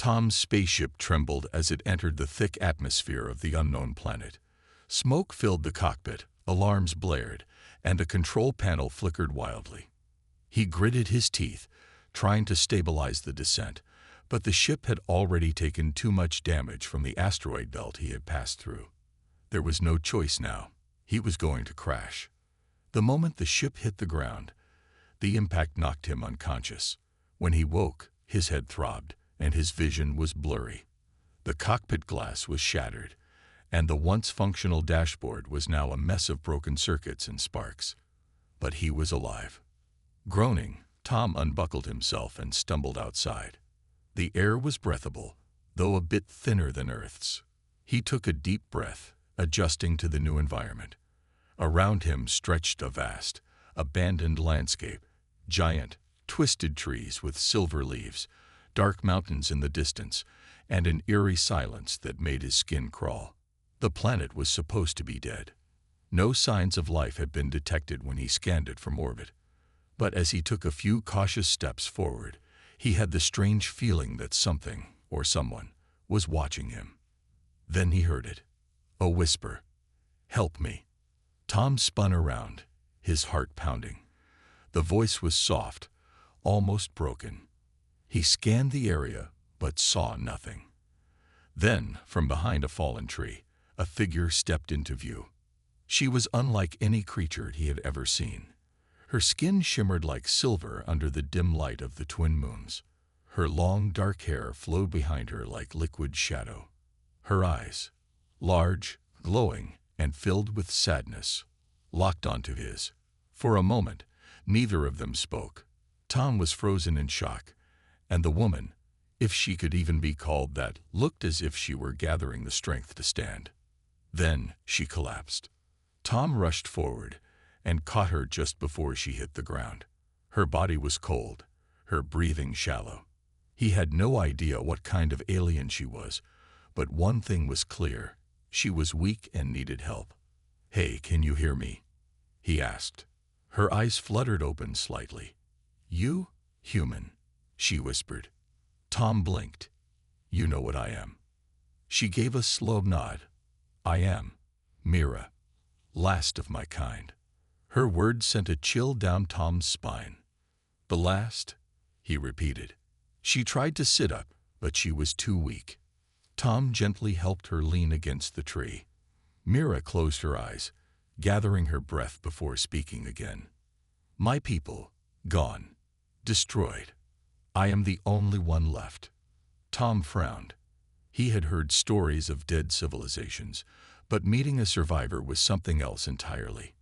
Tom's spaceship trembled as it entered the thick atmosphere of the unknown planet. Smoke filled the cockpit, alarms blared, and a control panel flickered wildly. He gritted his teeth, trying to stabilize the descent, but the ship had already taken too much damage from the asteroid belt he had passed through. There was no choice now. He was going to crash. The moment the ship hit the ground, the impact knocked him unconscious. When he woke, his head throbbed, and his vision was blurry. The cockpit glass was shattered, and the once functional dashboard was now a mess of broken circuits and sparks. But he was alive. Groaning, Tom unbuckled himself and stumbled outside. The air was breathable, though a bit thinner than Earth's. He took a deep breath, adjusting to the new environment. Around him stretched a vast, abandoned landscape, giant, twisted trees with silver leaves, dark mountains in the distance, and an eerie silence that made his skin crawl. The planet was supposed to be dead. No signs of life had been detected when he scanned it from orbit. But as he took a few cautious steps forward, he had the strange feeling that something, or someone, was watching him. Then he heard it. A whisper. "Help me." Tom spun around, his heart pounding. The voice was soft, almost broken. He scanned the area, but saw nothing. Then, from behind a fallen tree, a figure stepped into view. She was unlike any creature he had ever seen. Her skin shimmered like silver under the dim light of the twin moons. Her long, dark hair flowed behind her like liquid shadow. Her eyes, large, glowing, and filled with sadness, locked onto his. For a moment, neither of them spoke. Tom was frozen in shock, and the woman, if she could even be called that, looked as if she were gathering the strength to stand. Then she collapsed. Tom rushed forward and caught her just before she hit the ground. Her body was cold, her breathing shallow. He had no idea what kind of alien she was, but one thing was clear: she was weak and needed help. "Hey, can you hear me?" he asked. Her eyes fluttered open slightly. "You, human?" she whispered. Tom blinked. "You know what I am." She gave a slow nod. "I am Mira, last of my kind." Her words sent a chill down Tom's spine. "The last?" he repeated. She tried to sit up, but she was too weak. Tom gently helped her lean against the tree. Mira closed her eyes, gathering her breath before speaking again. "My people, gone, destroyed. I am the only one left." Tom frowned. He had heard stories of dead civilizations, but meeting a survivor was something else entirely.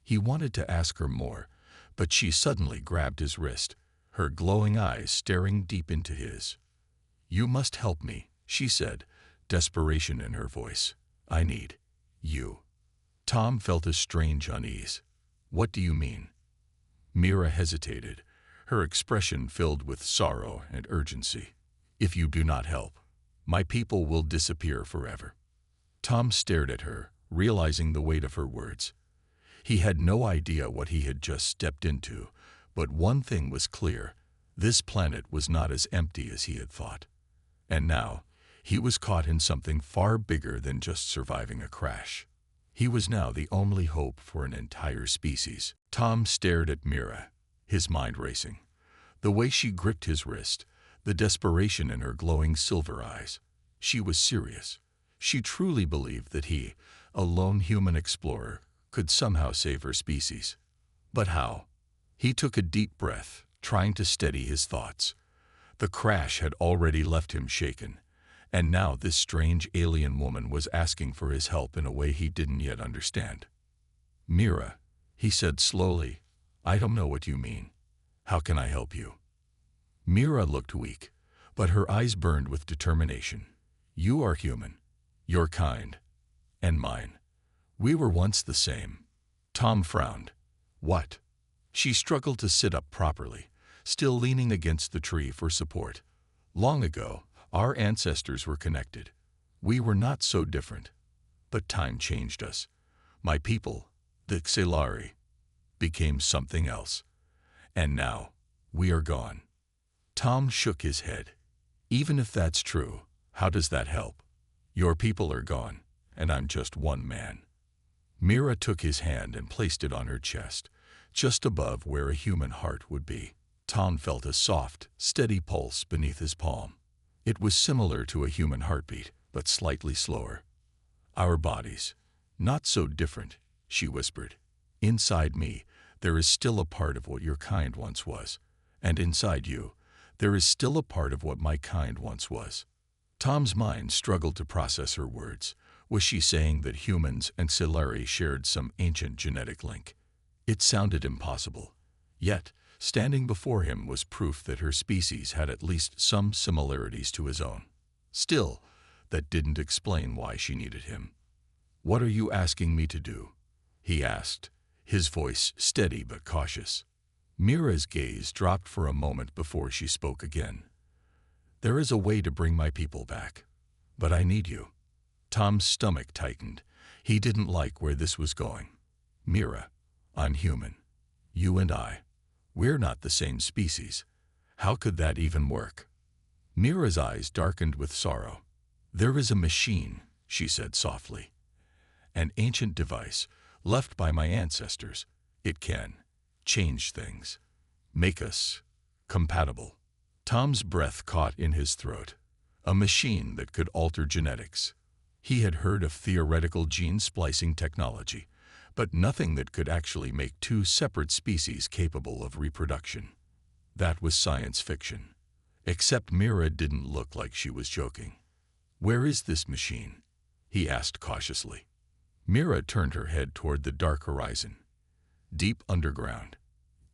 He wanted to ask her more, but she suddenly grabbed his wrist, her glowing eyes staring deep into his. "You must help me," she said, desperation in her voice. "I need you." Tom felt a strange unease. "What do you mean?" Mira hesitated, her expression filled with sorrow and urgency. "If you do not help, my people will disappear forever." Tom stared at her, realizing the weight of her words. He had no idea what he had just stepped into, but one thing was clear: this planet was not as empty as he had thought. And now, he was caught in something far bigger than just surviving a crash. He was now the only hope for an entire species. Tom stared at Mira, his mind racing. The way she gripped his wrist, the desperation in her glowing silver eyes. She was serious. She truly believed that he, a lone human explorer, could somehow save her species. But how? He took a deep breath, trying to steady his thoughts. The crash had already left him shaken, and now this strange alien woman was asking for his help in a way he didn't yet understand. "Mira," he said slowly, "I don't know what you mean. How can I help you?" Mira looked weak, but her eyes burned with determination. "You are human, your kind, and mine. We were once the same." Tom frowned. "What?" She struggled to sit up properly, still leaning against the tree for support. "Long ago, our ancestors were connected. We were not so different. But time changed us. My people, the Xelari, became something else. And now, we are gone." Tom shook his head. Even if that's true, how does that help? Your people are gone, and I'm just one man. Mira took his hand and placed it on her chest, just above where a human heart would be. Tom felt a soft, steady pulse beneath his palm. It was similar to a human heartbeat, but slightly slower. Our bodies, not so different, she whispered. Inside me, there is still a part of what your kind once was, and inside you, there is still a part of what my kind once was. Tom's mind struggled to process her words. Was she saying that humans and Scifi shared some ancient genetic link? It sounded impossible. Yet, standing before him was proof that her species had at least some similarities to his own. Still, that didn't explain why she needed him. "What are you asking me to do?" he asked, his voice steady but cautious. Mira's gaze dropped for a moment before she spoke again. "There is a way to bring my people back, but I need you." Tom's stomach tightened. He didn't like where this was going. "Mira, I'm human. You and we're not the same species. How could that even work?" Mira's eyes darkened with sorrow. "There is a machine," she said softly. "An ancient device, left by my ancestors. It can change things, make us compatible." Tom's breath caught in his throat. A machine that could alter genetics. He had heard of theoretical gene splicing technology, but nothing that could actually make two separate species capable of reproduction. That was science fiction. Except Mira didn't look like she was joking. "Where is this machine?" he asked cautiously. Mira turned her head toward the dark horizon. "Deep underground.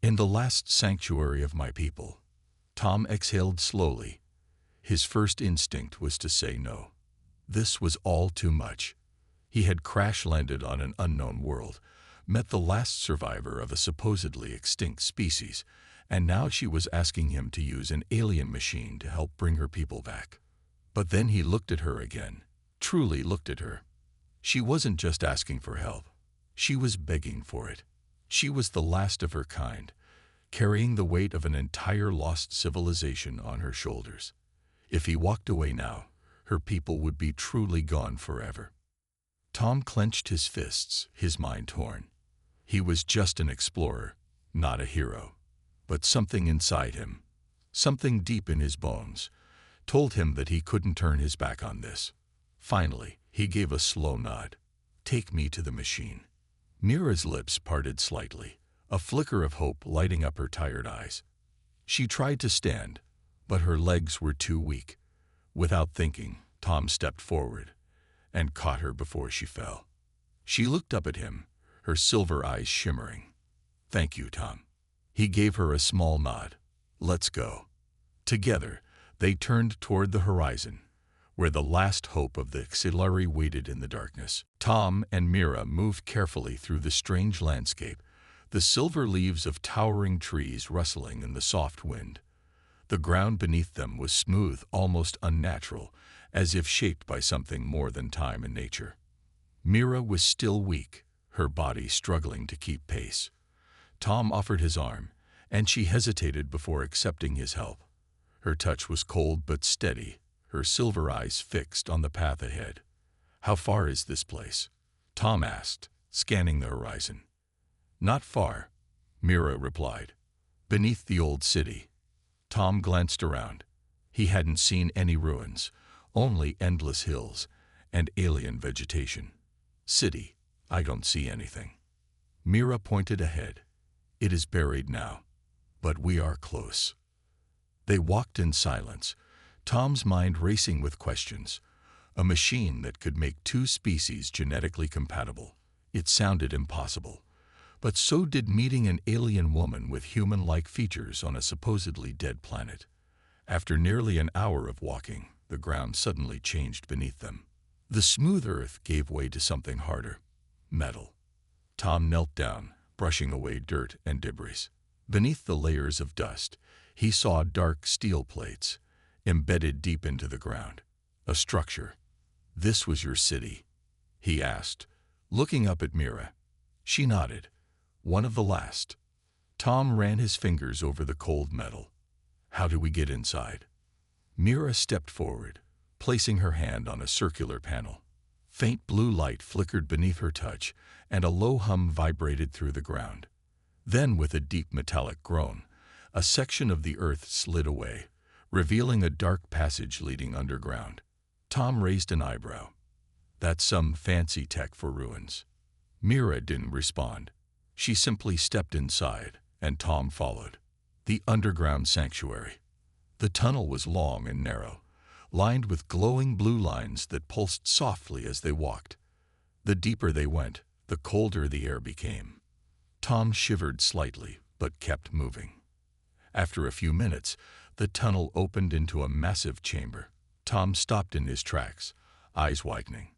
In the last sanctuary of my people." Tom exhaled slowly. His first instinct was to say no. This was all too much. He had crash-landed on an unknown world, met the last survivor of a supposedly extinct species, and now she was asking him to use an alien machine to help bring her people back. But then he looked at her again, truly looked at her. She wasn't just asking for help. She was begging for it. She was the last of her kind, carrying the weight of an entire lost civilization on her shoulders. If he walked away now, her people would be truly gone forever. Tom clenched his fists, his mind torn. He was just an explorer, not a hero. But something inside him, something deep in his bones, told him that he couldn't turn his back on this. Finally, he gave a slow nod. "Take me to the machine." Mira's lips parted slightly, a flicker of hope lighting up her tired eyes. She tried to stand, but her legs were too weak. Without thinking, Tom stepped forward and caught her before she fell. She looked up at him, her silver eyes shimmering. "Thank you, Tom." He gave her a small nod. "Let's go." Together, they turned toward the horizon, where the last hope of the Scifi waited in the darkness. Tom and Mira moved carefully through the strange landscape, the silver leaves of towering trees rustling in the soft wind. The ground beneath them was smooth, almost unnatural, as if shaped by something more than time and nature. Mira was still weak, her body struggling to keep pace. Tom offered his arm, and she hesitated before accepting his help. Her touch was cold but steady, her silver eyes fixed on the path ahead. "How far is this place?" Tom asked, scanning the horizon. "Not far," Mira replied. "Beneath the old city." Tom glanced around. He hadn't seen any ruins, only endless hills and alien vegetation. "City, I don't see anything." Mira pointed ahead. "It is buried now, but we are close." They walked in silence, Tom's mind racing with questions. A machine that could make two species genetically compatible. It sounded impossible. But so did meeting an alien woman with human-like features on a supposedly dead planet. After nearly an hour of walking, the ground suddenly changed beneath them. The smooth earth gave way to something harder. Metal. Tom knelt down, brushing away dirt and debris. Beneath the layers of dust, he saw dark steel plates, embedded deep into the ground. A structure. "This was your city?" he asked, looking up at Mira. She nodded. "One of the last." Tom ran his fingers over the cold metal. "How do we get inside?" Mira stepped forward, placing her hand on a circular panel. Faint blue light flickered beneath her touch, and a low hum vibrated through the ground. Then, with a deep metallic groan, a section of the earth slid away, revealing a dark passage leading underground. Tom raised an eyebrow. That's some fancy tech for ruins. Mira didn't respond. She simply stepped inside, and Tom followed. The underground sanctuary. The tunnel was long and narrow, lined with glowing blue lines that pulsed softly as they walked. The deeper they went, the colder the air became. Tom shivered slightly, but kept moving. After a few minutes, the tunnel opened into a massive chamber. Tom stopped in his tracks, eyes widening.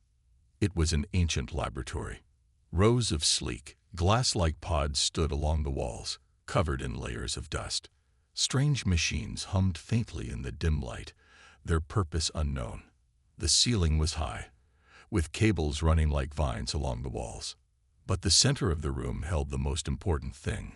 It was an ancient laboratory. Rows of sleek, glass-like pods stood along the walls, covered in layers of dust. Strange machines hummed faintly in the dim light, their purpose unknown. The ceiling was high, with cables running like vines along the walls. But the center of the room held the most important thing,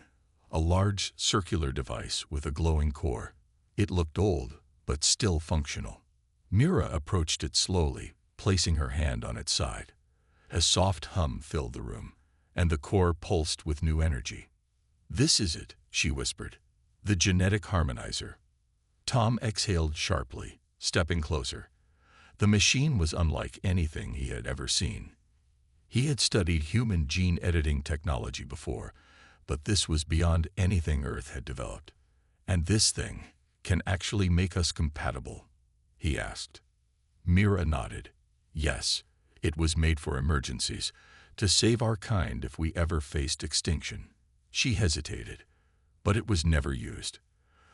a large circular device with a glowing core. It looked old, but still functional. Mira approached it slowly, placing her hand on its side. A soft hum filled the room, and the core pulsed with new energy. "This is it," she whispered. "The genetic harmonizer." Tom exhaled sharply, stepping closer. The machine was unlike anything he had ever seen. He had studied human gene editing technology before, but this was beyond anything Earth had developed. "And this thing can actually make us compatible?" he asked. Mira nodded. "Yes, it was made for emergencies, to save our kind if we ever faced extinction." She hesitated, but it was never used.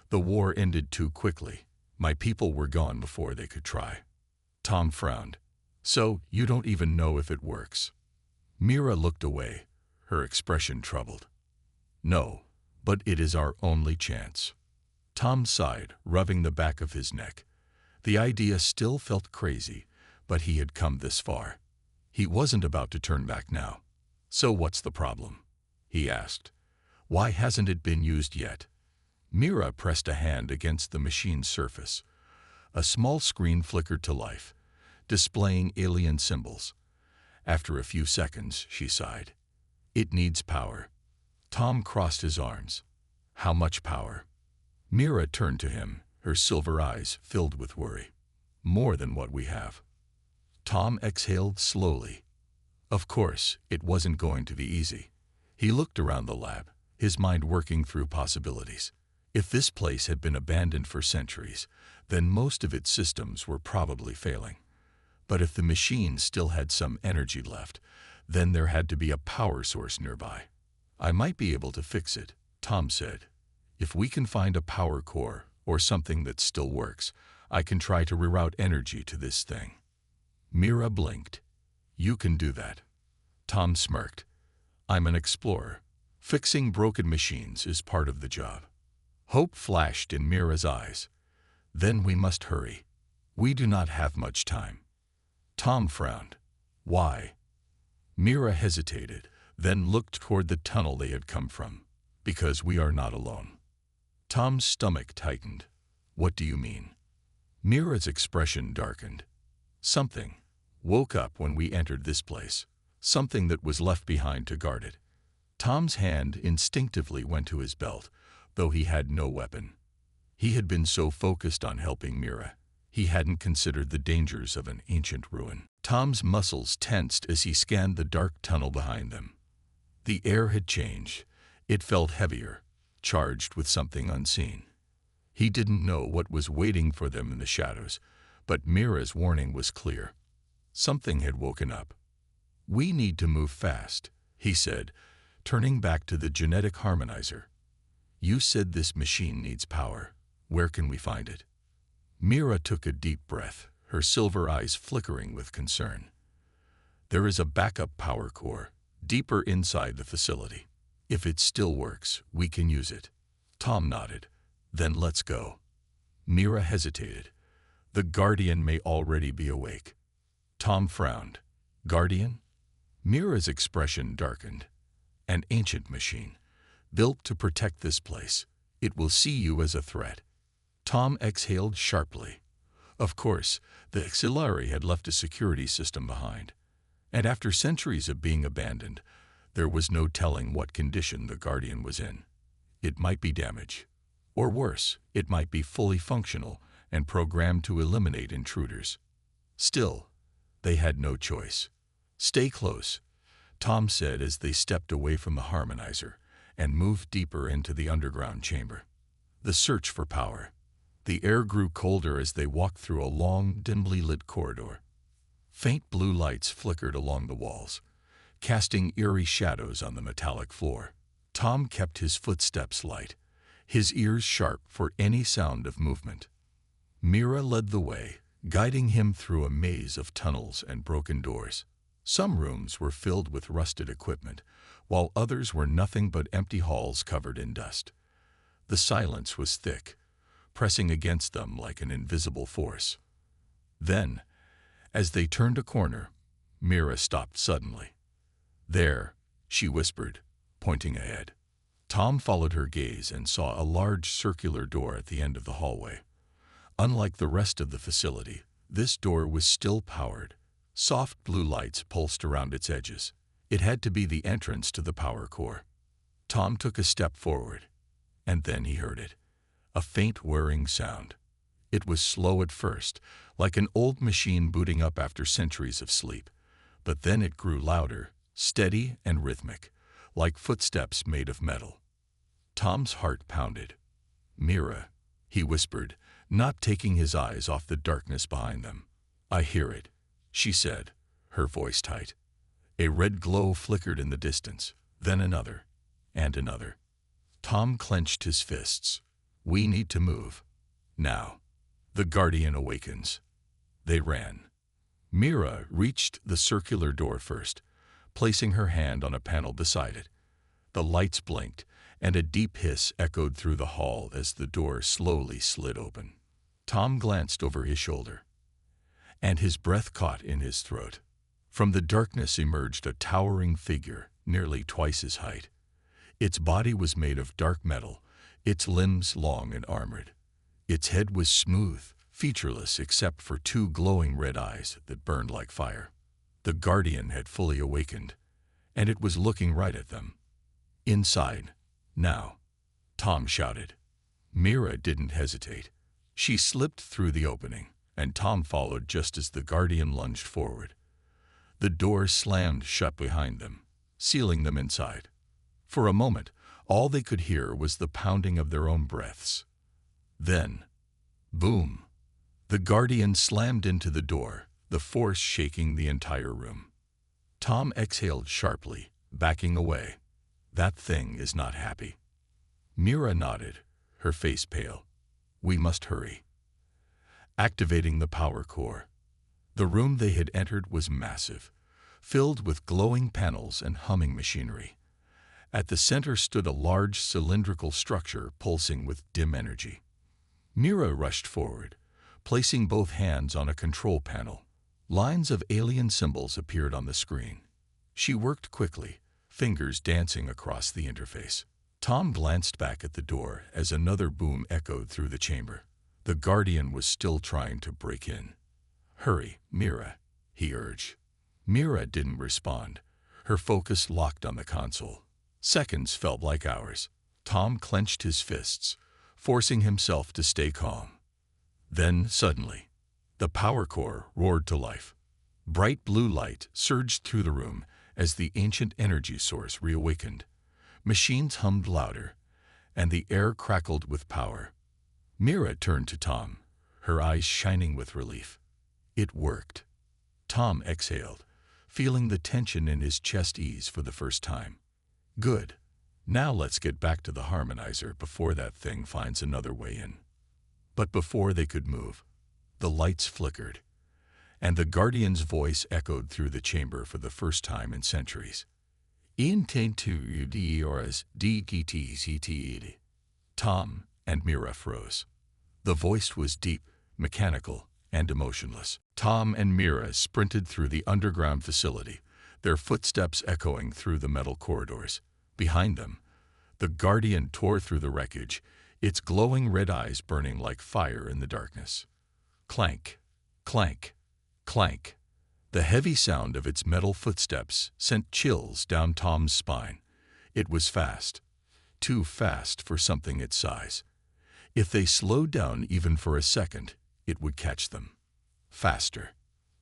The war ended too quickly. My people were gone before they could try. Tom frowned. "So you don't even know if it works?" Mira looked away, her expression troubled. "No, but it is our only chance." Tom sighed, rubbing the back of his neck. The idea still felt crazy, but he had come this far. He wasn't about to turn back now. "So what's the problem?" he asked. "Why hasn't it been used yet?" Mira pressed a hand against the machine's surface. A small screen flickered to life, displaying alien symbols. After a few seconds, she sighed. "It needs power." Tom crossed his arms. "How much power?" Mira turned to him, her silver eyes filled with worry. "More than what we have." Tom exhaled slowly. Of course, it wasn't going to be easy. He looked around the lab, his mind working through possibilities. If this place had been abandoned for centuries, then most of its systems were probably failing. But if the machine still had some energy left, then there had to be a power source nearby. "I might be able to fix it," Tom said. "If we can find a power core or something that still works, I can try to reroute energy to this thing." Mira blinked. "You can do that." Tom smirked. "I'm an explorer. Fixing broken machines is part of the job." Hope flashed in Mira's eyes. "Then we must hurry. We do not have much time." Tom frowned. "Why?" Mira hesitated, then looked toward the tunnel they had come from. "Because we are not alone." Tom's stomach tightened. "What do you mean?" Mira's expression darkened. "Something woke up when we entered this place. Something that was left behind to guard it." Tom's hand instinctively went to his belt, though he had no weapon. He had been so focused on helping Mira, he hadn't considered the dangers of an ancient ruin. Tom's muscles tensed as he scanned the dark tunnel behind them. The air had changed. It felt heavier, charged with something unseen. He didn't know what was waiting for them in the shadows, but Mira's warning was clear. Something had woken up. "We need to move fast," he said, turning back to the genetic harmonizer. "You said this machine needs power. Where can we find it?" Mira took a deep breath, her silver eyes flickering with concern. "There is a backup power core, deeper inside the facility. If it still works, we can use it." Tom nodded. "Then let's go." Mira hesitated. "The Guardian may already be awake." Tom frowned. "Guardian?" Mira's expression darkened. "An ancient machine, built to protect this place. It will see you as a threat." Tom exhaled sharply. Of course, the Xilari had left a security system behind, and after centuries of being abandoned, there was no telling what condition the Guardian was in. It might be damaged, or worse, it might be fully functional and programmed to eliminate intruders. Still, they had no choice. "Stay close," Tom said as they stepped away from the harmonizer and moved deeper into the underground chamber. The search for power. The air grew colder as they walked through a long, dimly lit corridor. Faint blue lights flickered along the walls, casting eerie shadows on the metallic floor. Tom kept his footsteps light, his ears sharp for any sound of movement. Mira led the way, guiding him through a maze of tunnels and broken doors. Some rooms were filled with rusted equipment, while others were nothing but empty halls covered in dust. The silence was thick, pressing against them like an invisible force. Then, as they turned a corner, Mira stopped suddenly. "There," she whispered, pointing ahead. Tom followed her gaze and saw a large circular door at the end of the hallway. Unlike the rest of the facility, this door was still powered. Soft blue lights pulsed around its edges. It had to be the entrance to the power core. Tom took a step forward, and then he heard it. A faint whirring sound. It was slow at first, like an old machine booting up after centuries of sleep. But then it grew louder, steady and rhythmic, like footsteps made of metal. Tom's heart pounded. "Mira," he whispered, not taking his eyes off the darkness behind them. "I hear it," she said, her voice tight. A red glow flickered in the distance, then another, and another. Tom clenched his fists. "We need to move. Now. The Guardian awakens." They ran. Mira reached the circular door first, placing her hand on a panel beside it. The lights blinked, and a deep hiss echoed through the hall as the door slowly slid open. Tom glanced over his shoulder, and his breath caught in his throat. From the darkness emerged a towering figure, nearly twice his height. Its body was made of dark metal, its limbs long and armored. Its head was smooth, featureless except for two glowing red eyes that burned like fire. The Guardian had fully awakened, and it was looking right at them. "Inside, now," Tom shouted. Mira didn't hesitate. She slipped through the opening, and Tom followed just as the Guardian lunged forward. The door slammed shut behind them, sealing them inside. For a moment, all they could hear was the pounding of their own breaths. Then, boom! The Guardian slammed into the door, the force shaking the entire room. Tom exhaled sharply, backing away. "That thing is not happy." Mira nodded, her face pale. "We must hurry." Activating the power core. The room they had entered was massive, filled with glowing panels and humming machinery. At the center stood a large cylindrical structure pulsing with dim energy. Mira rushed forward, placing both hands on a control panel. Lines of alien symbols appeared on the screen. She worked quickly, fingers dancing across the interface. Tom glanced back at the door as another boom echoed through the chamber. The Guardian was still trying to break in. "Hurry, Mira," he urged. Mira didn't respond, her focus locked on the console. Seconds felt like hours. Tom clenched his fists, forcing himself to stay calm. Then, suddenly, the power core roared to life. Bright blue light surged through the room as the ancient energy source reawakened. Machines hummed louder, and the air crackled with power. Mira turned to Tom, her eyes shining with relief. It worked. Tom exhaled, feeling the tension in his chest ease for the first time. "Good. Now let's get back to the harmonizer before that thing finds another way in." But before they could move, the lights flickered, and the Guardian's voice echoed through the chamber for the first time in centuries. Tom and Mira froze. The voice was deep, mechanical, and emotionless. Tom and Mira sprinted through the underground facility, their footsteps echoing through the metal corridors. Behind them, the Guardian tore through the wreckage, its glowing red eyes burning like fire in the darkness. Clank, clank, clank. The heavy sound of its metal footsteps sent chills down Tom's spine. It was fast, too fast for something its size. If they slowed down even for a second, it would catch them. Faster,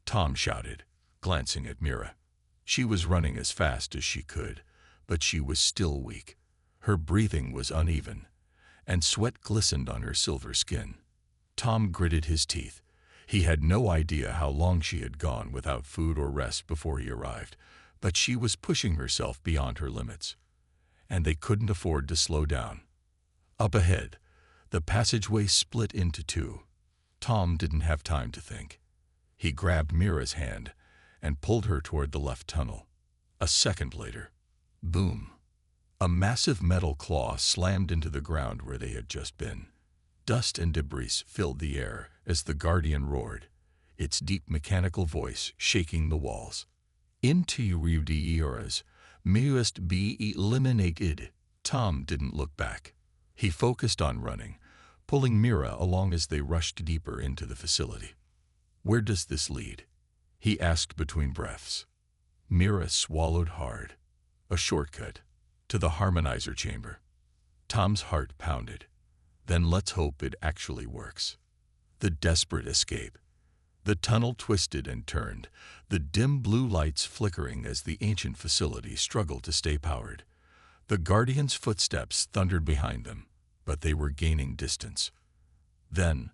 Tom shouted, glancing at Mira. She was running as fast as she could, but she was still weak. Her breathing was uneven, and sweat glistened on her silver skin. Tom gritted his teeth. He had no idea how long she had gone without food or rest before he arrived, but she was pushing herself beyond her limits, and they couldn't afford to slow down. Up ahead, the passageway split into two. Tom didn't have time to think. He grabbed Mira's hand and pulled her toward the left tunnel. A second later, boom! A massive metal claw slammed into the ground where they had just been. Dust and debris filled the air as the Guardian roared, its deep mechanical voice shaking the walls. Interiores must be eliminated. Tom didn't look back. He focused on running, pulling Mira along as they rushed deeper into the facility. Where does this lead? He asked between breaths. Mira swallowed hard. A shortcut to the harmonizer chamber. Tom's heart pounded. Then let's hope it actually works. The desperate escape. The tunnel twisted and turned, the dim blue lights flickering as the ancient facility struggled to stay powered. The Guardian's footsteps thundered behind them, but they were gaining distance. Then,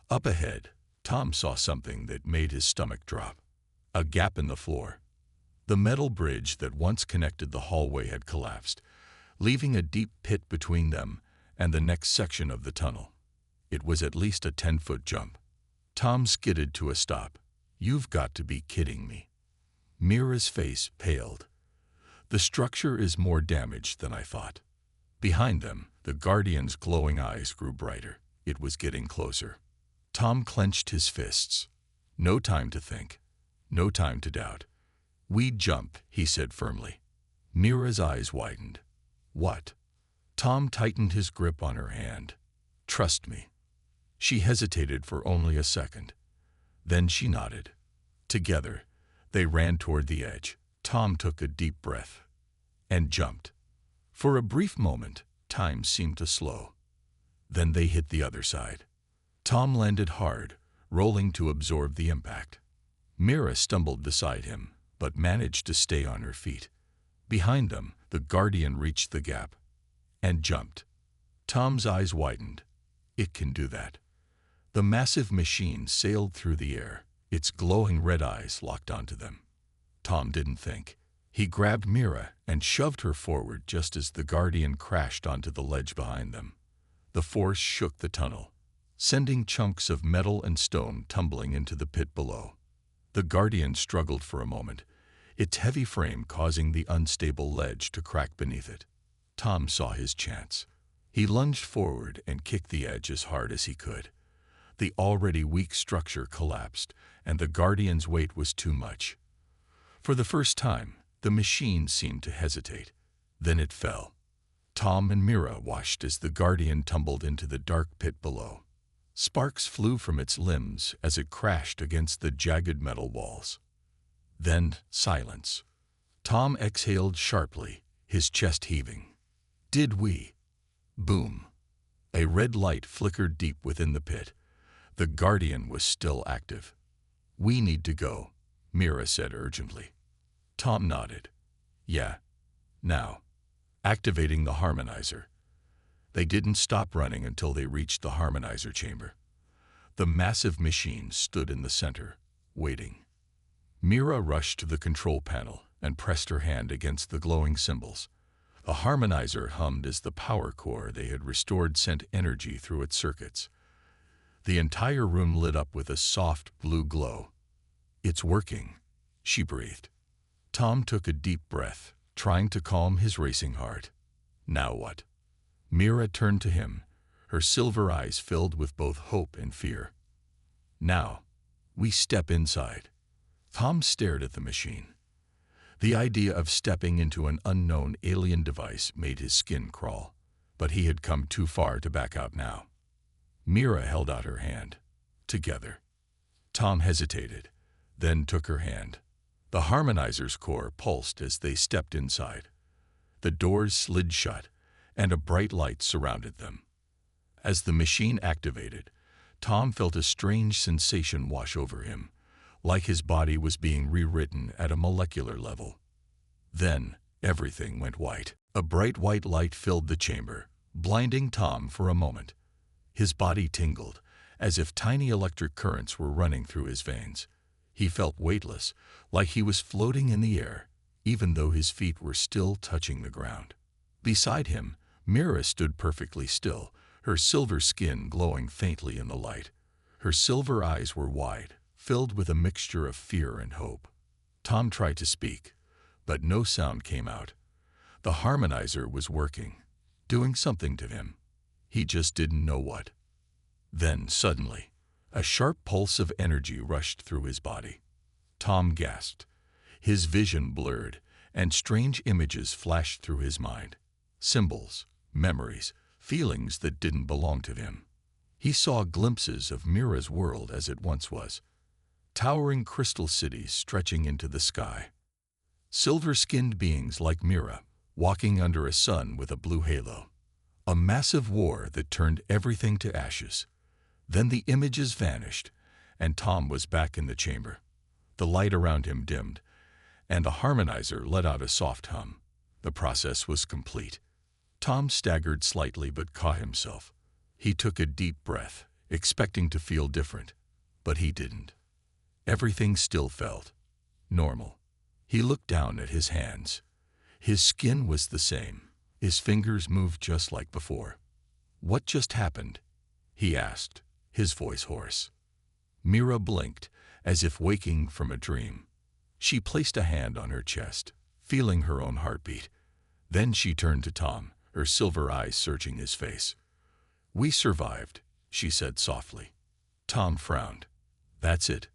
up ahead, Tom saw something that made his stomach drop. A gap in the floor. The metal bridge that once connected the hallway had collapsed, leaving a deep pit between them and the next section of the tunnel. It was at least a 10-foot jump. Tom skidded to a stop. You've got to be kidding me. Mira's face paled. The structure is more damaged than I thought. Behind them, the Guardian's glowing eyes grew brighter. It was getting closer. Tom clenched his fists. No time to think. No time to doubt. We jump, he said firmly. Mira's eyes widened. What? Tom tightened his grip on her hand. Trust me. She hesitated for only a second. Then she nodded. Together, they ran toward the edge. Tom took a deep breath and jumped. For a brief moment, time seemed to slow. Then they hit the other side. Tom landed hard, rolling to absorb the impact. Mira stumbled beside him, but managed to stay on her feet. Behind them, the Guardian reached the gap and jumped. Tom's eyes widened. It can do that. The massive machine sailed through the air, its glowing red eyes locked onto them. Tom didn't think. He grabbed Mira and shoved her forward just as the Guardian crashed onto the ledge behind them. The force shook the tunnel, sending chunks of metal and stone tumbling into the pit below. The Guardian struggled for a moment, its heavy frame causing the unstable ledge to crack beneath it. Tom saw his chance. He lunged forward and kicked the edge as hard as he could. The already weak structure collapsed, and the Guardian's weight was too much. For the first time, the machine seemed to hesitate. Then it fell. Tom and Mira watched as the Guardian tumbled into the dark pit below. Sparks flew from its limbs as it crashed against the jagged metal walls. Then silence. Tom exhaled sharply, his chest heaving. Did we? Boom. A red light flickered deep within the pit. The Guardian was still active. We need to go, Mira said urgently. Tom nodded. Yeah. Now. Activating the harmonizer. They didn't stop running until they reached the harmonizer chamber. The massive machine stood in the center, waiting. Mira rushed to the control panel and pressed her hand against the glowing symbols. A harmonizer hummed as the power core they had restored sent energy through its circuits. The entire room lit up with a soft blue glow. It's working, she breathed. Tom took a deep breath, trying to calm his racing heart. Now what? Mira turned to him, her silver eyes filled with both hope and fear. Now, we step inside. Tom stared at the machine. The idea of stepping into an unknown alien device made his skin crawl, but he had come too far to back out now. Mira held out her hand. Together, Tom hesitated, then took her hand. The harmonizer's core pulsed as they stepped inside. The doors slid shut, and a bright light surrounded them. As the machine activated, Tom felt a strange sensation wash over him, like his body was being rewritten at a molecular level. Then, everything went white. A bright white light filled the chamber, blinding Tom for a moment. His body tingled, as if tiny electric currents were running through his veins. He felt weightless, like he was floating in the air, even though his feet were still touching the ground. Beside him, Mira stood perfectly still, her silver skin glowing faintly in the light. Her silver eyes were wide, filled with a mixture of fear and hope. Tom tried to speak, but no sound came out. The harmonizer was working, doing something to him. He just didn't know what. Then, suddenly, a sharp pulse of energy rushed through his body. Tom gasped. His vision blurred, and strange images flashed through his mind. Symbols, memories, feelings that didn't belong to him. He saw glimpses of Mira's world as it once was. Towering crystal cities stretching into the sky. Silver-skinned beings like Mira, walking under a sun with a blue halo. A massive war that turned everything to ashes. Then the images vanished, and Tom was back in the chamber. The light around him dimmed, and the harmonizer let out a soft hum. The process was complete. Tom staggered slightly but caught himself. He took a deep breath, expecting to feel different, but he didn't. Everything still felt normal. He looked down at his hands. His skin was the same. His fingers moved just like before. "What just happened?" he asked, his voice hoarse. Mira blinked, as if waking from a dream. She placed a hand on her chest, feeling her own heartbeat. Then she turned to Tom, her silver eyes searching his face. "We survived," she said softly. Tom frowned. "That's it.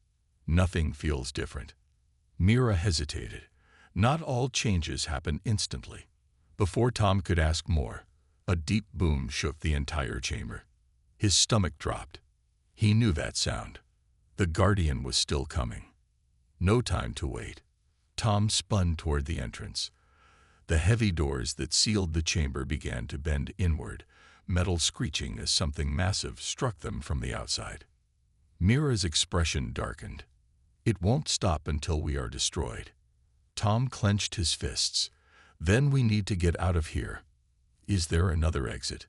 Nothing feels different." Mira hesitated. Not all changes happen instantly. Before Tom could ask more, a deep boom shook the entire chamber. His stomach dropped. He knew that sound. The Guardian was still coming. No time to wait. Tom spun toward the entrance. The heavy doors that sealed the chamber began to bend inward, metal screeching as something massive struck them from the outside. Mira's expression darkened. "It won't stop until we are destroyed." Tom clenched his fists. "Then we need to get out of here. Is there another exit?"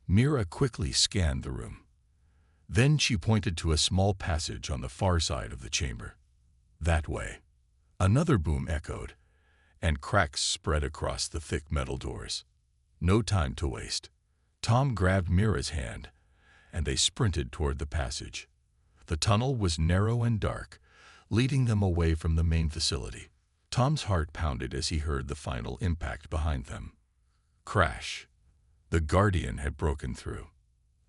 Mira quickly scanned the room. Then she pointed to a small passage on the far side of the chamber. "That way." Another boom echoed, and cracks spread across the thick metal doors. No time to waste. Tom grabbed Mira's hand, and they sprinted toward the passage. The tunnel was narrow and dark, leading them away from the main facility. Tom's heart pounded as he heard the final impact behind them. Crash. The Guardian had broken through.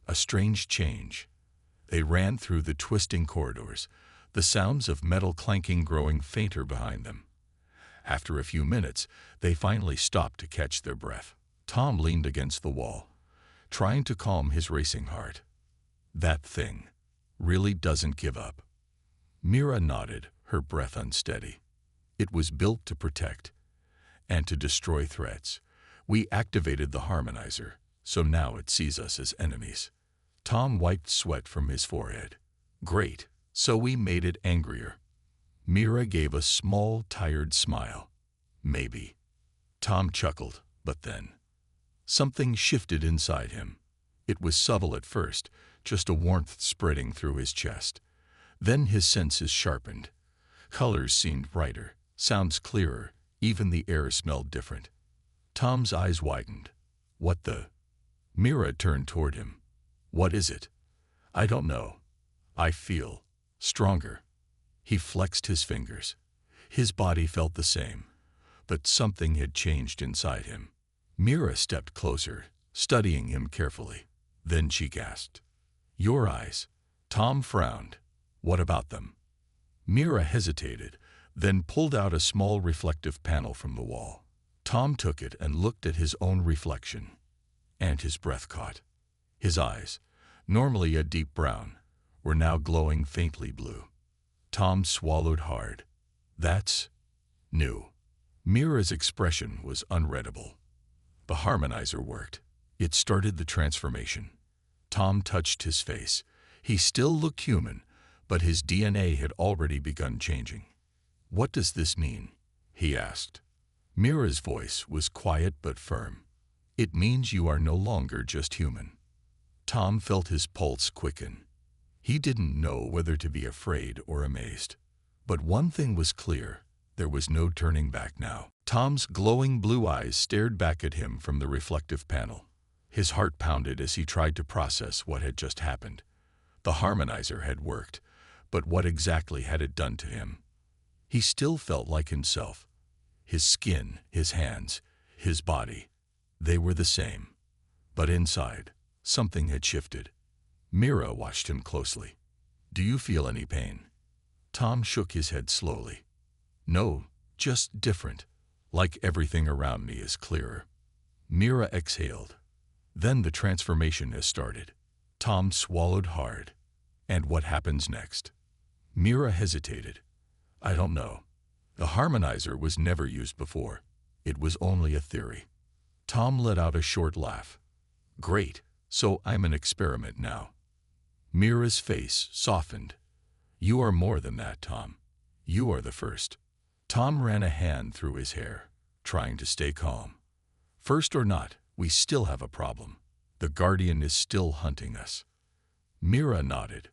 A strange change. They ran through the twisting corridors, the sounds of metal clanking growing fainter behind them. After a few minutes, they finally stopped to catch their breath. Tom leaned against the wall, trying to calm his racing heart. That thing really doesn't give up. Mira nodded, her breath unsteady. It was built to protect and to destroy threats. We activated the harmonizer, so now it sees us as enemies. Tom wiped sweat from his forehead. Great, so we made it angrier. Mira gave a small, tired smile. Maybe. Tom chuckled, but then something shifted inside him. It was subtle at first, just a warmth spreading through his chest. Then his senses sharpened. Colors seemed brighter, sounds clearer, even the air smelled different. Tom's eyes widened. What the? Mira turned toward him. What is it? I don't know. I feel stronger. He flexed his fingers. His body felt the same, but something had changed inside him. Mira stepped closer, studying him carefully. Then she gasped. Your eyes. Tom frowned. What about them? Mira hesitated, then pulled out a small reflective panel from the wall. Tom took it and looked at his own reflection, and his breath caught. His eyes, normally a deep brown, were now glowing faintly blue. Tom swallowed hard. That's new. Mira's expression was unreadable. The harmonizer worked. It started the transformation. Tom touched his face. He still looked human, but his DNA had already begun changing. "What does this mean?" he asked. Mira's voice was quiet but firm. "It means you are no longer just human." Tom felt his pulse quicken. He didn't know whether to be afraid or amazed. But one thing was clear. There was no turning back now. Tom's glowing blue eyes stared back at him from the reflective panel. His heart pounded as he tried to process what had just happened. The harmonizer had worked, but what exactly had it done to him? He still felt like himself. His skin, his hands, his body, they were the same. But inside, something had shifted. Mira watched him closely. "Do you feel any pain?" Tom shook his head slowly. "No, just different. Like everything around me is clearer." Mira exhaled. "Then the transformation has started." Tom swallowed hard. "And what happens next?" Mira hesitated. "I don't know. The harmonizer was never used before. It was only a theory." Tom let out a short laugh. "Great, so I'm an experiment now." Mira's face softened. "You are more than that, Tom. You are the first." Tom ran a hand through his hair, trying to stay calm. "First or not, we still have a problem. The Guardian is still hunting us." Mira nodded.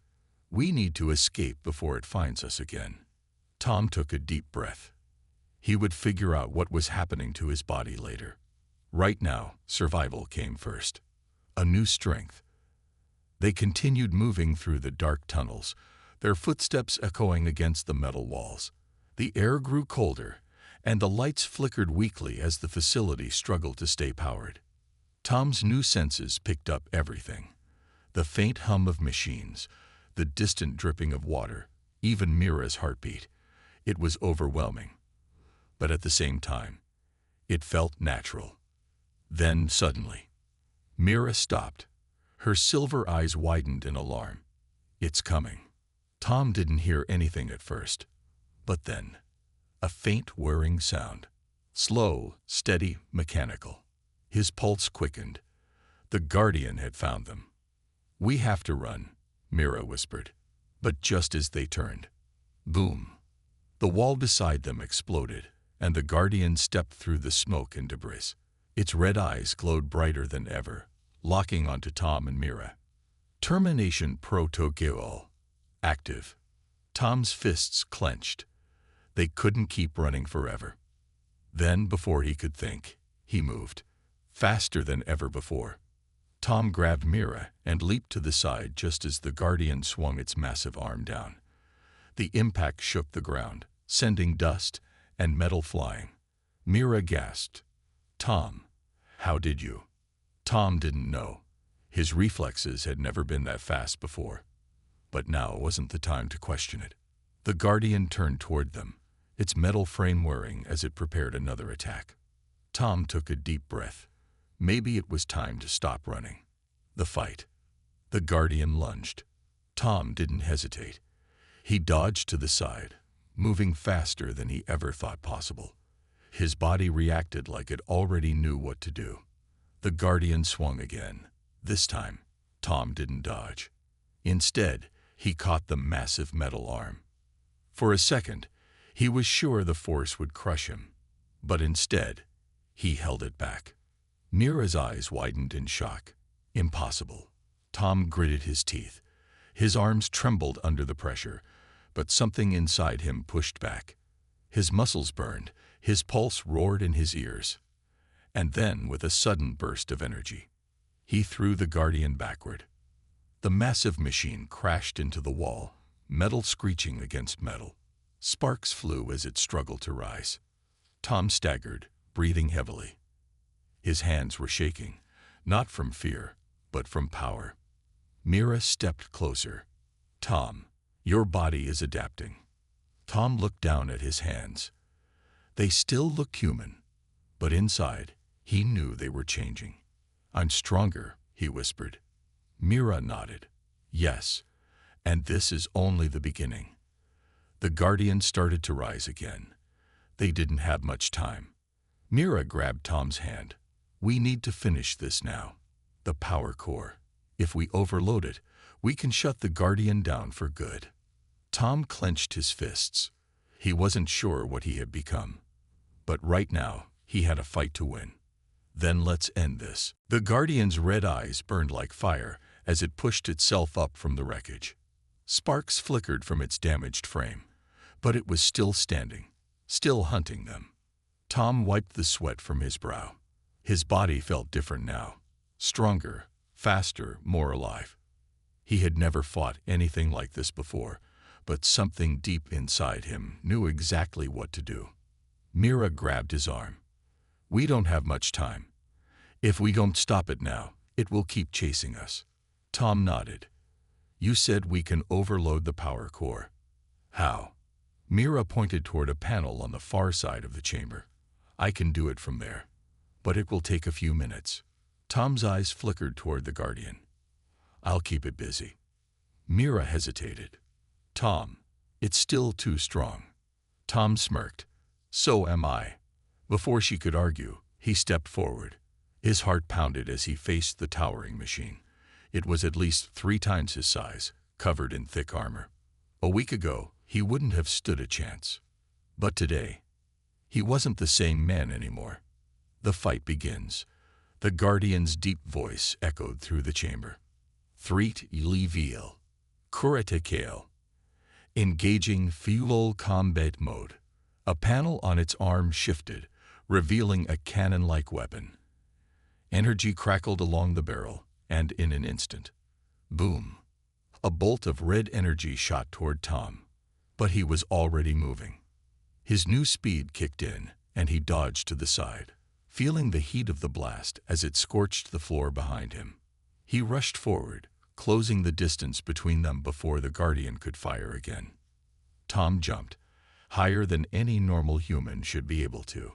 "We need to escape before it finds us again." Tom took a deep breath. He would figure out what was happening to his body later. Right now, survival came first. A new strength. They continued moving through the dark tunnels, their footsteps echoing against the metal walls. The air grew colder, and the lights flickered weakly as the facility struggled to stay powered. Tom's new senses picked up everything. The faint hum of machines, the distant dripping of water, even Mira's heartbeat. It was overwhelming. But at the same time, it felt natural. Then, suddenly, Mira stopped. Her silver eyes widened in alarm. "It's coming." Tom didn't hear anything at first. But then, a faint whirring sound. Slow, steady, mechanical. His pulse quickened. The Guardian had found them. "We have to run," Mira whispered. But just as they turned, boom! The wall beside them exploded, and the Guardian stepped through the smoke and debris. Its red eyes glowed brighter than ever, locking onto Tom and Mira. Termination Protocol. Active. Tom's fists clenched. They couldn't keep running forever. Then, before he could think, he moved. Faster than ever before. Tom grabbed Mira and leaped to the side just as the Guardian swung its massive arm down. The impact shook the ground, sending dust and metal flying. Mira gasped. "Tom, how did you?" Tom didn't know. His reflexes had never been that fast before. But now wasn't the time to question it. The Guardian turned toward them, its metal frame whirring as it prepared another attack. Tom took a deep breath. Maybe it was time to stop running. The fight. The Guardian lunged. Tom didn't hesitate. He dodged to the side, moving faster than he ever thought possible. His body reacted like it already knew what to do. The Guardian swung again. This time, Tom didn't dodge. Instead, he caught the massive metal arm. For a second, he was sure the force would crush him. But instead, he held it back. Mira's eyes widened in shock. Impossible. Tom gritted his teeth. His arms trembled under the pressure, but something inside him pushed back. His muscles burned, his pulse roared in his ears. And then, with a sudden burst of energy, he threw the Guardian backward. The massive machine crashed into the wall, metal screeching against metal. Sparks flew as it struggled to rise. Tom staggered, breathing heavily. His hands were shaking, not from fear, but from power. Mira stepped closer. "Tom, your body is adapting." Tom looked down at his hands. They still looked human, but inside, he knew they were changing. "I'm stronger," he whispered. Mira nodded. "Yes, and this is only the beginning." The Guardians started to rise again. They didn't have much time. Mira grabbed Tom's hand. We need to finish this now. The power core. If we overload it, we can shut the Guardian down for good. Tom clenched his fists. He wasn't sure what he had become. But right now, he had a fight to win. Then let's end this. The Guardian's red eyes burned like fire as it pushed itself up from the wreckage. Sparks flickered from its damaged frame, but it was still standing, still hunting them. Tom wiped the sweat from his brow. His body felt different now, stronger, faster, more alive. He had never fought anything like this before, but something deep inside him knew exactly what to do. Mira grabbed his arm. We don't have much time. If we don't stop it now, it will keep chasing us. Tom nodded. You said we can overload the power core. How? Mira pointed toward a panel on the far side of the chamber. I can do it from there, but it will take a few minutes. Tom's eyes flickered toward the Guardian. I'll keep it busy. Mira hesitated. Tom, it's still too strong. Tom smirked. So am I. Before she could argue, he stepped forward. His heart pounded as he faced the towering machine. It was at least 3 times his size, covered in thick armor. A week ago, he wouldn't have stood a chance. But today, he wasn't the same man anymore. The fight begins. The Guardian's deep voice echoed through the chamber. Threat Leviel. Kuretekale. Engaging fuel combat mode. A panel on its arm shifted, revealing a cannon-like weapon. Energy crackled along the barrel, and in an instant, boom, a bolt of red energy shot toward Tom. But he was already moving. His new speed kicked in, and he dodged to the side, feeling the heat of the blast as it scorched the floor behind him. He rushed forward, closing the distance between them before the Guardian could fire again. Tom jumped, higher than any normal human should be able to.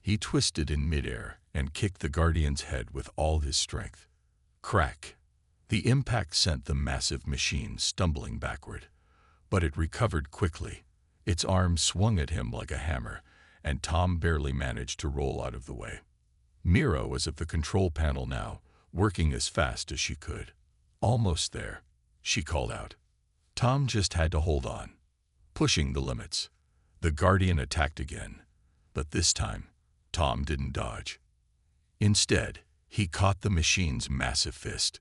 He twisted in midair and kicked the Guardian's head with all his strength. Crack! The impact sent the massive machine stumbling backward, but it recovered quickly. Its arm swung at him like a hammer, and Tom barely managed to roll out of the way. Mira was at the control panel now, working as fast as she could. Almost there, she called out. Tom just had to hold on. Pushing the limits, the Guardian attacked again, but this time, Tom didn't dodge. Instead, he caught the machine's massive fist.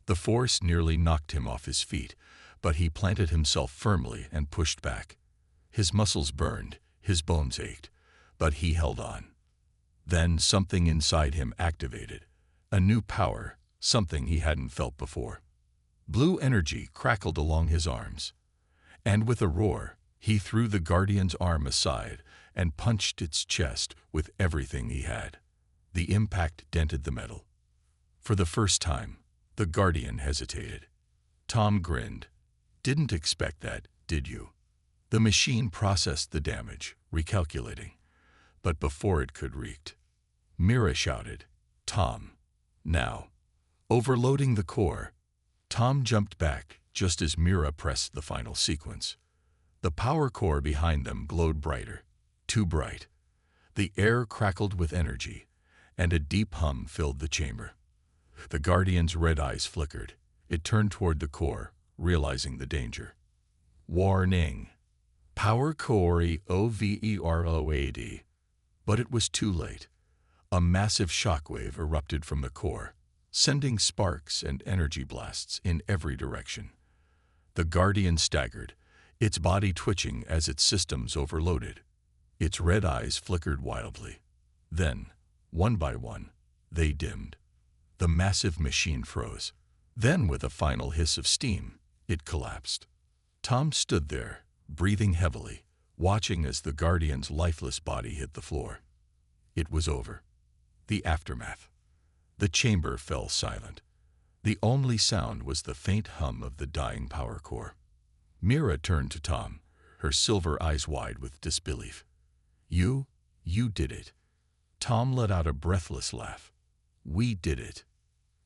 The force nearly knocked him off his feet, but he planted himself firmly and pushed back. His muscles burned, his bones ached, but he held on. Then something inside him activated, a new power, something he hadn't felt before. Blue energy crackled along his arms, and with a roar, he threw the Guardian's arm aside and punched its chest with everything he had. The impact dented the metal. For the first time, the Guardian hesitated. Tom grinned. Didn't expect that, did you? The machine processed the damage, recalculating. But before it could react, Mira shouted, Tom, now. Overloading the core, Tom jumped back just as Mira pressed the final sequence. The power core behind them glowed brighter, too bright. The air crackled with energy, and a deep hum filled the chamber. The Guardian's red eyes flickered. It turned toward the core, realizing the danger. Warning. Power core overload. But it was too late. A massive shockwave erupted from the core, sending sparks and energy blasts in every direction. The Guardian staggered, its body twitching as its systems overloaded. Its red eyes flickered wildly. Then, one by one, they dimmed. The massive machine froze. Then, with a final hiss of steam, it collapsed. Tom stood there, breathing heavily, watching as the Guardian's lifeless body hit the floor. It was over. The aftermath. The chamber fell silent. The only sound was the faint hum of the dying power core. Mira turned to Tom, her silver eyes wide with disbelief. You did it. Tom let out a breathless laugh. We did it.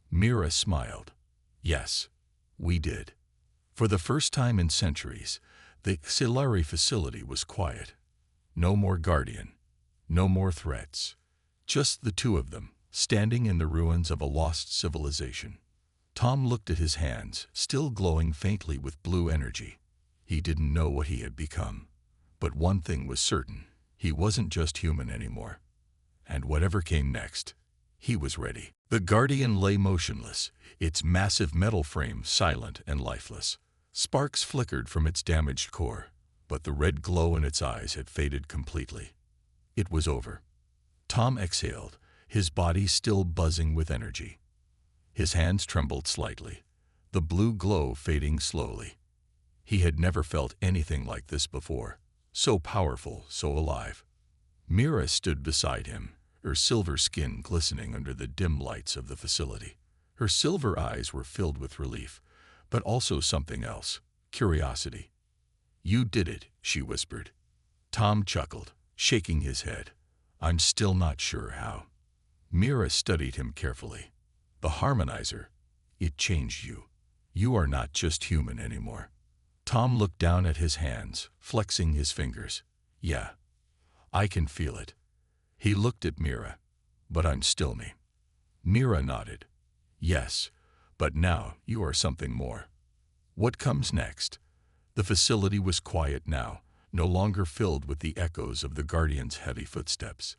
Mira smiled. Yes, we did. For the first time in centuries, The Scifi facility was quiet. No more guardian, no more threats. Just the two of them, standing in the ruins of a lost civilization. Tom looked at his hands, still glowing faintly with blue energy. He didn't know what he had become. But one thing was certain, he wasn't just human anymore. And whatever came next, he was ready. The Guardian lay motionless, its massive metal frame silent and lifeless. Sparks flickered from its damaged core, but the red glow in its eyes had faded completely. It was over. Tom exhaled, his body still buzzing with energy. His hands trembled slightly, the blue glow fading slowly. He had never felt anything like this before, so powerful, so alive. Mira stood beside him, her silver skin glistening under the dim lights of the facility. Her silver eyes were filled with relief, but also something else, curiosity. "You did it," she whispered. Tom chuckled, shaking his head. "I'm still not sure how." Mira studied him carefully. "The harmonizer, it changed you. You are not just human anymore." Tom looked down at his hands, flexing his fingers. "Yeah, I can feel it." He looked at Mira. "But I'm still me." Mira nodded. "Yes, but now you are something more." "What comes next?" The facility was quiet now, no longer filled with the echoes of the Guardian's heavy footsteps.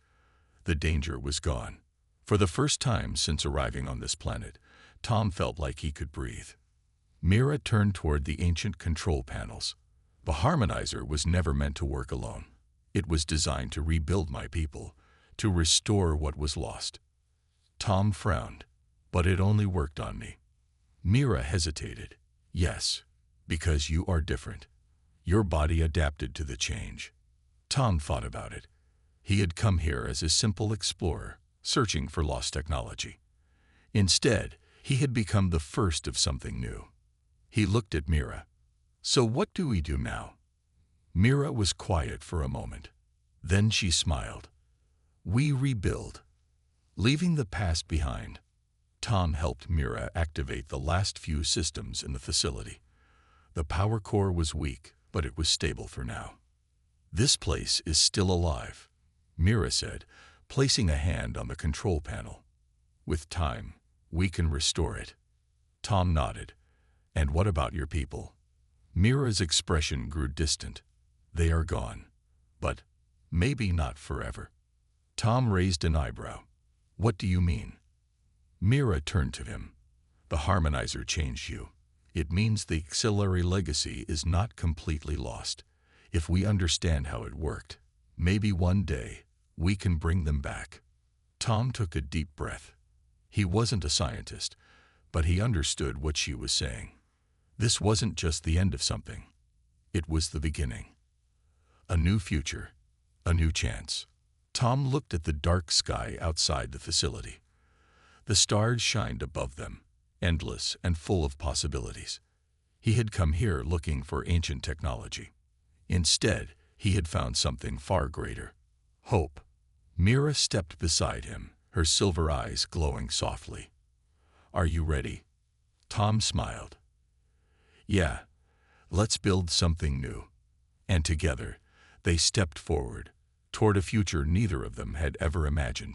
The danger was gone. For the first time since arriving on this planet, Tom felt like he could breathe. Mira turned toward the ancient control panels. "The harmonizer was never meant to work alone. It was designed to rebuild my people, to restore what was lost." Tom frowned. "But it only worked on me." Mira hesitated. "Yes, because you are different. Your body adapted to the change." Tom thought about it. He had come here as a simple explorer, searching for lost technology. Instead, he had become the first of something new. He looked at Mira. "So what do we do now?" Mira was quiet for a moment. Then she smiled. "We rebuild, leaving the past behind." Tom helped Mira activate the last few systems in the facility. The power core was weak, but it was stable for now. "This place is still alive," Mira said, placing a hand on the control panel. "With time, we can restore it." Tom nodded. "And what about your people?" Mira's expression grew distant. "They are gone. But maybe not forever." Tom raised an eyebrow. "What do you mean?" Mira turned to him. "The harmonizer changed you. It means the auxiliary legacy is not completely lost. If we understand how it worked, maybe one day we can bring them back." Tom took a deep breath. He wasn't a scientist, but he understood what she was saying. This wasn't just the end of something. It was the beginning. A new future, a new chance. Tom looked at the dark sky outside the facility. The stars shined above them, endless and full of possibilities. He had come here looking for ancient technology. Instead, he had found something far greater. Hope. Mira stepped beside him, her silver eyes glowing softly. "Are you ready?" Tom smiled. "Yeah, let's build something new." And together, they stepped forward, toward a future neither of them had ever imagined.